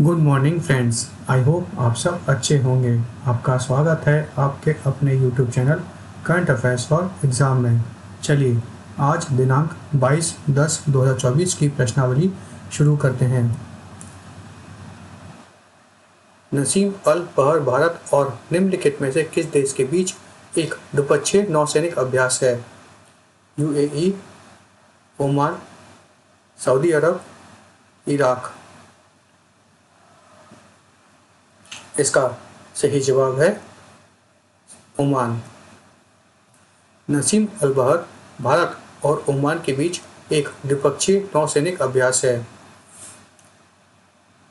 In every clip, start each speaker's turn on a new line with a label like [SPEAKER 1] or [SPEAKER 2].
[SPEAKER 1] Good morning friends. I hope आप सब अच्छे होंगे। आपका स्वागत है आपके अपने YouTube channel current affairs for exam में। चलिए आज दिनांक 22/10/2024 की प्रश्नावली शुरू करते हैं। नसीम अल बहर भारत और निम्नलिखित में से किस देश के बीच एक द्विपक्षीय नौसैनिक अभ्यास है? यूएई, ओमान, सऊदी अरब, इराक। इसका सही जवाब है ओमान। नसीम अल बहर भारत और ओमान के बीच एक द्विपक्षीय नौसैनिक अभ्यास है।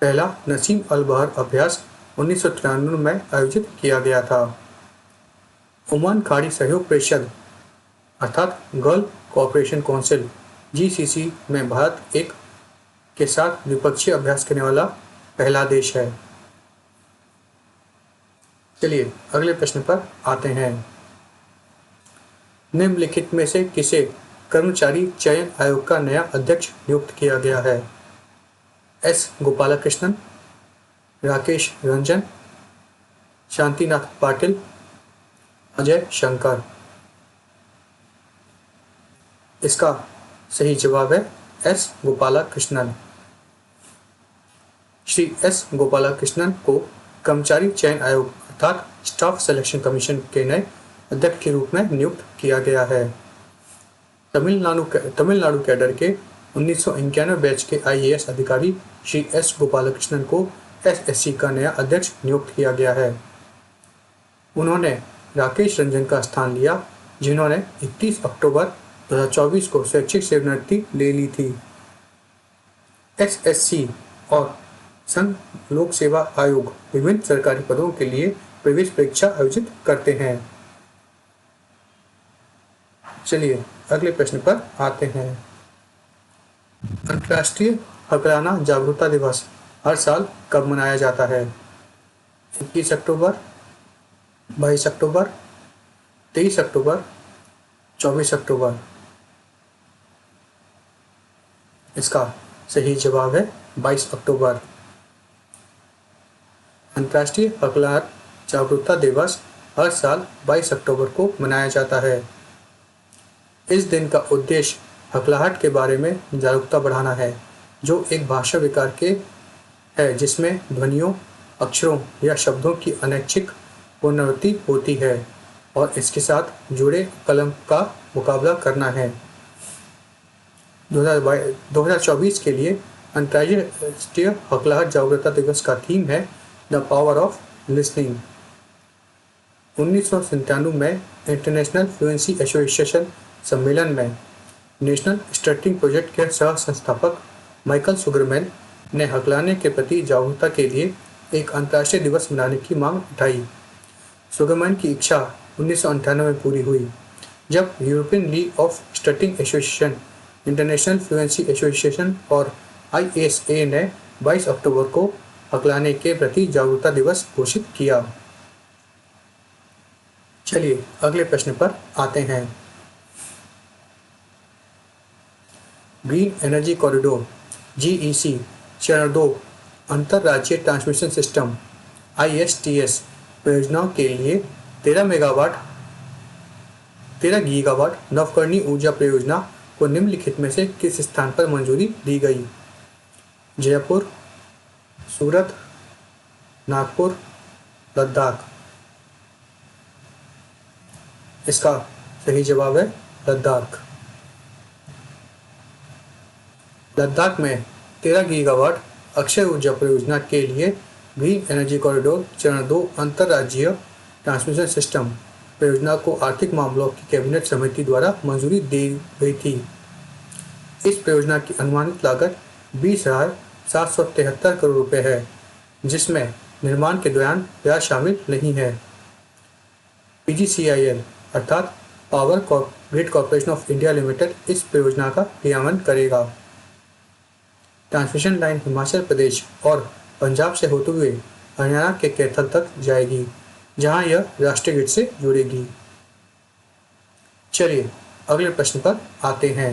[SPEAKER 1] पहला नसीम अल बहर अभ्यास 1993 में आयोजित किया गया था। ओमान खाड़ी सहयोग परिषद अर्थात गल्फ कोऑपरेशन काउंसिल (जीसीसी) में भारत एक के साथ द्विपक्षीय अभ्यास करने वाला पहला देश है। चलिए अगले प्रश्न पर आते हैं। निम्नलिखित में से किसे कर्मचारी चयन आयोग का नया अध्यक्ष नियुक्त किया गया है? एस गोपालकृष्णन, राकेश रंजन, शांतिनाथ पाटिल, अजय शंकर। इसका सही जवाब है एस गोपालकृष्णन। श्री एस गोपालकृष्णन को कर्मचारी चयन आयोग अर्थात स्टाफ सिलेक्शन कमीशन के नए अध्यक्ष के रूप में नियुक्त किया गया है। तमिलनाडु कैडर के 1991 बैच के आईएएस अधिकारी श्री एस गोपालकृष्णन को एसएससी का नया अध्यक्ष नियुक्त किया गया है। उन्होंने राकेश रंजन का स्थान लिया, जिन्होंने 31 अक्टूबर 2024 को स्वैच्छिक सेवानिवृत्ति ले ली थी। एसएससी और संघ लोक सेवा आयोग विभिन्न सरकारी पदों के लिए प्रवेश परीक्षा आयोजित करते हैं। चलिए अगले प्रश्न पर आते हैं। अंतर्राष्ट्रीय हकलाना जागरूकता दिवस हर साल कब मनाया जाता है? 21 अक्टूबर, 22 अक्टूबर, 23 अक्टूबर, 24 अक्टूबर। इसका सही जवाब है 22 अक्टूबर। अंतर्राष्ट्रीय हकलाना जागरूकता दिवस हर साल 22 अक्टूबर को मनाया जाता है। इस दिन का उद्देश्य हकलाहट के बारे में जागरूकता बढ़ाना है, जो एक भाषा विकार के है जिसमें ध्वनियों, अक्षरों या शब्दों की अनैच्छिक पुनरावृत्ति होती है और इसके साथ जुड़े कलम का मुकाबला करना है। 2024 के लिए अंतर्राष्ट्रीय हकलाहट जागरूकता दिवस का थीम है द पावर ऑफ लिसनिंग। 1997 में इंटरनेशनल फ्लुएंसी एसोसिएशन सम्मेलन में नेशनल स्टटिंग प्रोजेक्ट के सह संस्थापक माइकल सुगरमैन ने हकलाने के प्रति जागरूकता के लिए एक अंतर्राष्ट्रीय दिवस मनाने की मांग उठाई। सुगरमैन की इच्छा 1998 में पूरी हुई, जब European League of Stuttering Association, International Fluency Association ISA आईएसए ने 22 अक्टूबर को हकलाने के प्रति जागरूकता दिवस घोषित किया। चलिए अगले प्रश्न पर आते हैं। ग्रीन एनर्जी कॉरिडोर जीईसी चरण 2 अंतरराज्यीय ट्रांसमिशन सिस्टम आईएसटीएस परियोजनाओं के लिए 13 गीगावाट नवकरणीय ऊर्जा परियोजना को निम्नलिखित में से किस स्थान पर मंजूरी दी गई? जयपुर, सूरत, नागपुर, लद्दाख। इसका सही जवाब है लद्दाख। लद्दाख में 13 गीगावाट अक्षय ऊर्जा परियोजना के लिए ग्रीन एनर्जी कॉरिडोर चरण 2 अंतरराज्यीय ट्रांसमिशन सिस्टम परियोजना को आर्थिक मामलों की कैबिनेट समिति द्वारा मंजूरी दी गई थी। इस परियोजना की अनुमानित लागत 20,773 करोड़ रुपए है, जिसमें निर्माण के दौरान ब्याज शामिल नहीं है। पीजीसीआईएल अर्थात power grid corporation of India limited इस परियोजना का क्रियान्वयन करेगा। ट्रांसमिशन लाइन हिमाचल प्रदेश और पंजाब से होते हुए हरियाणा के कैथल तक जाएगी, जहां यह राष्ट्रीय ग्रिड से जुड़ेगी। चलिए अगले प्रश्न पर आते हैं।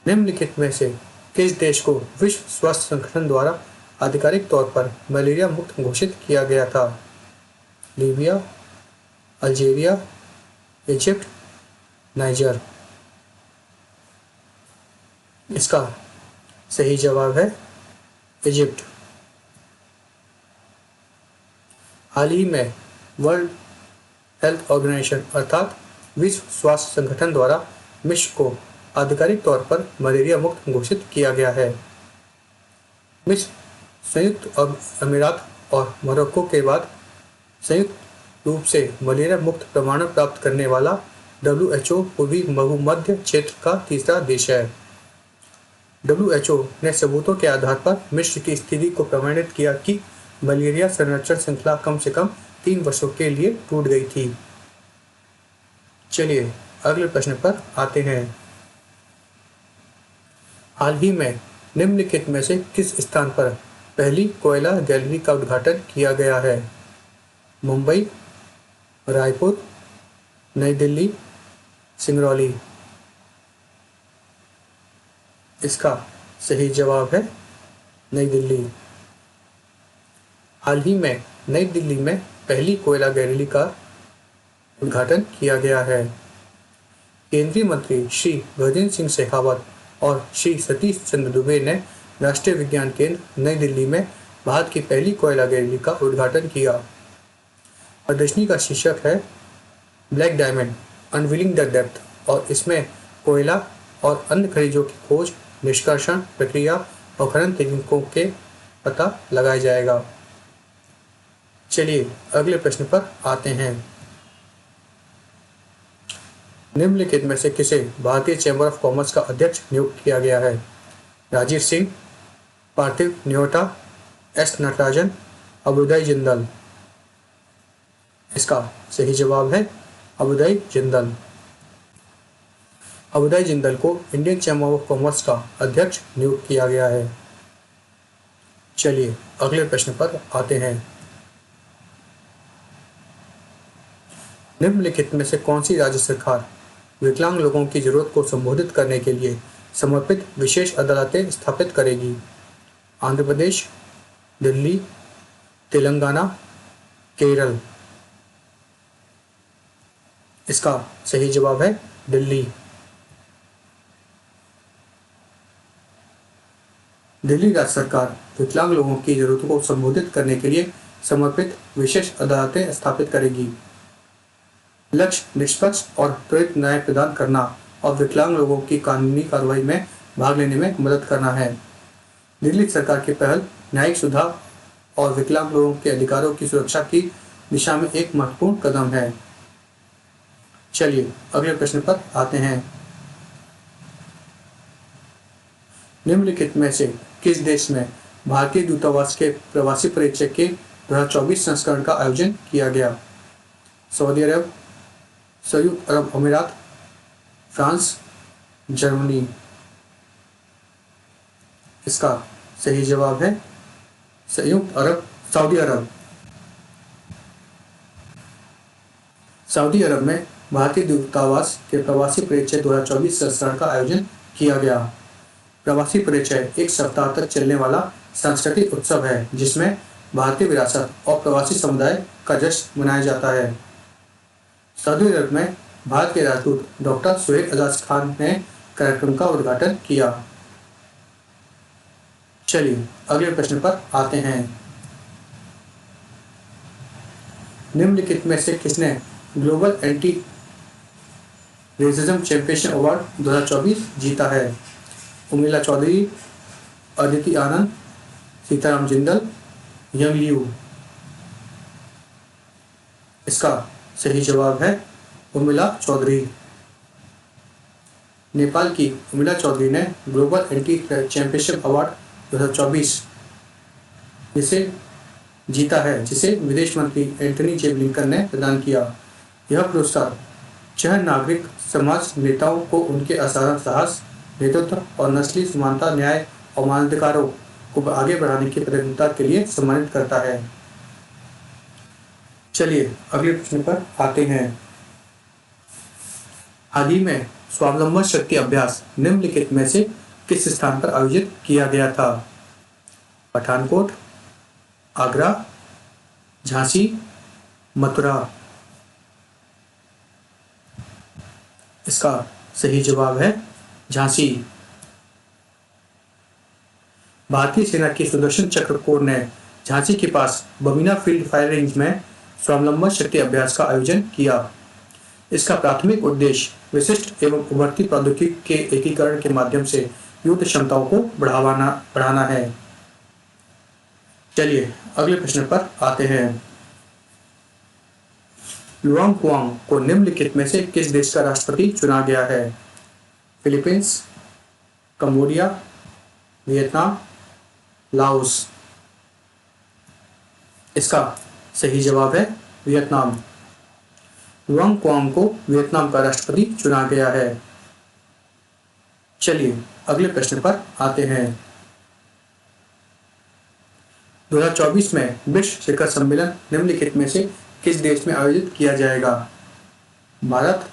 [SPEAKER 1] निम्नलिखित में से किस देश को विश्व स्वास्थ्य संगठन द्वारा आधिकारिक तौर पर मलेरिया मुक्त घोषित किया गया था? Libya, Algeria, Egypt, niger. इसका सही जवाब है इजिप्ट। हाल ही में वर्ल्ड हेल्थ ऑर्गेनाइजेशन अर्थात विश्व स्वास्थ्य संगठन द्वारा मिस्र को आधिकारिक तौर पर मलेरिया मुक्त घोषित किया गया है। मिस्र, संयुक्त अरब अमीरात और मोरक्को के बाद संयुक्त रूप से मलेरिया मुक्त प्रमाणन प्राप्त करने वाला WHO पूर्वी भूमध्य क्षेत्र का तीसरा देश है। WHO ने सबूतों के आधार पर मिस्र की स्थिति को प्रमाणित किया कि मलेरिया संरक्षण श्रृंखला कम से कम 3 वर्षों के लिए टूट गई थी। चलिए अगले प्रश्न पर आते हैं। हाल ही में निम्नलिखित में से किस स्थान पर पहली कोयला गैलरी का उद्घाटन किया गया है? मुंबई, रायपुर, नई दिल्ली, सिंगरौली। इसका सही जवाब है नई दिल्ली। हाल ही में नई दिल्ली में पहली कोयला गैलरी का उद्घाटन किया गया है। केंद्रीय मंत्री श्री गजेंद्र सिंह शेखावत और श्री सतीश चंद्र दुबे ने राष्ट्रीय विज्ञान केंद्र नई दिल्ली में भारत की पहली कोयला गैलरी का उद्घाटन किया। प्रदर्शनी का शीर्षक है black diamond unveiling the depth और इसमें कोयला और अन्य खनिजों की खोज, निष्कर्षण प्रक्रिया और खनन तकनीकों के पता लगाया जाएगा। चलिए अगले प्रश्न पर आते हैं। निम्नलिखित में से किसे भारतीय चैम्बर ऑफ कॉमर्स का अध्यक्ष नियुक्त किया गया है? राजीव सिंह, पार्थिव नियोटा, एस नटराजन, अबुदई जिंदल। इसका सही जवाब है अबुदई जिंदल। अबुदई जिंदल को इंडियन चैम्बर ऑफ कॉमर्स का अध्यक्ष नियुक्त किया गया है। चलिए अगले प्रश्न पर आते हैं। निम्नलिखित में से कौन सी राज्य सरकार विकलांग लोगों की जरूरत को संबोधित करने के लिए समर्पित विशेष अदालतें स्थापित करेगी? आंध्र प्रदेश, दिल्ली, तेलंगाना, केरल। इसका सही जवाब है दिल्ली। दिल्ली राज्य सरकार विकलांग लोगों की जरूरतों को संबोधित करने के लिए समर्पित विशेष अदालतें स्थापित करेगी। लक्ष्य निष्पक्ष और त्वरित न्याय प्रदान करना और विकलांग लोगों की कानूनी कार्रवाई में भाग लेने में मदद करना है। दिल्ली सरकार की पहल न्यायिक सुधार और विकलांग लोगों के अधिकारों की सुरक्षा की दिशा में एक महत्वपूर्ण कदम है। चलिए अगले प्रश्न पर आते हैं। निम्नलिखित में से किस देश में भारतीय दूतावास के प्रवासी परिचय के 2024 संस्करण का आयोजन किया गया? सऊदी अरब, संयुक्त अरब अमीरात, फ्रांस, जर्मनी। इसका सही जवाब है सऊदी अरब। सऊदी अरब में भारतीय दूतावास के प्रवासी परिचय 2024 संस्करण का आयोजन किया गया। प्रवासी परिचय एक सप्ताह तक चलने वाला सांस्कृतिक उत्सव है जिसमें भारतीय विरासत और प्रवासी समुदाय का जश्न मनाया जाता है। सऊदी अरब में भारत के राजदूत डॉक्टर सुहेल एजाज खान ने कार्यक्रम का उद्घाटन किया। चलिए अगले प्रश्न पर आते हैं। निम्नलिखित में से किसने global anti racism championship award 2024 जीता है? उर्मिला चौधरी, अदिति आनंद, सीताराम जिंदल, यंग लियू। इसका सही जवाब है उर्मिला चौधरी। नेपाल की उर्मिला चौधरी ने ग्लोबल एंटी चैंपियनशिप अवार्ड 2024 जिसे जीता है, जिसे विदेश मंत्री एंटनी जे ब्लिंकन ने प्रदान किया। यह पुरस्कार 6 नागरिक समाज नेताओं को उनके असाधारण साहस, नेतृत्व और नस्ली समानता, न्याय और मानवाधिकारों को आगे बढ़ाने की प्रतिबद्धता के लिए सम्मानित करता है। चलिए अगले प्रश्न पर आते हैं। हाल ही में स्वावलंबन शक्ति अभ्यास निम्नलिखित में से किस स्थान पर आयोजित किया गया था? पठानकोट, आगरा, झांसी, मथुरा। इसका सही जवाब है झांसी। भारतीय सेना की सुदर्शन चक्र कोर ने झांसी के पास बमिना फील्ड फायर रेंज में स्वावलंबन शक्ति अभ्यास का आयोजन किया। इसका प्राथमिक उद्देश्य विशिष्ट एवं उभरती प्रौद्योगिकी के एकीकरण के माध्यम से युद्ध क्षमताओं को बढ़ाना है। चलिए अगले प्रश्न पर आते हैं। लुआंग क्वांग को निम्नलिखित में से किस देश का राष्ट्रपति चुना गया है? Philippines, Cambodia, Vietnam, Laos. इसका सही जवाब है वियतनाम। लुआंग क्वांग को वियतनाम का राष्ट्रपति चुना गया है। चलिए अगले प्रश्न पर आते हैं। 2024 में विश्व शिखर सम्मेलन निम्नलिखित में से किस देश में आयोजित किया जाएगा? भारत,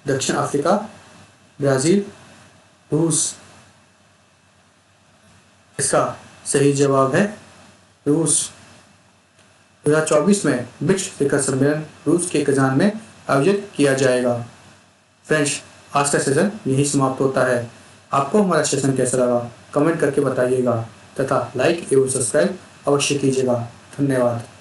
[SPEAKER 1] दक्षिण अफ्रीका, ब्राजील, रूस। इसका सही जवाब है रूस। 2024 में विश्व शिखर सम्मेलन रूस के कजान में आयोजित किया जाएगा। फ्रेंड्स, आज का सेशन यही समाप्त होता है। आपको हमारा सेशन कैसा लगा कमेंट करके बताइएगा तथा लाइक एवं सब्सक्राइब अवश्य कीजिएगा। धन्यवाद।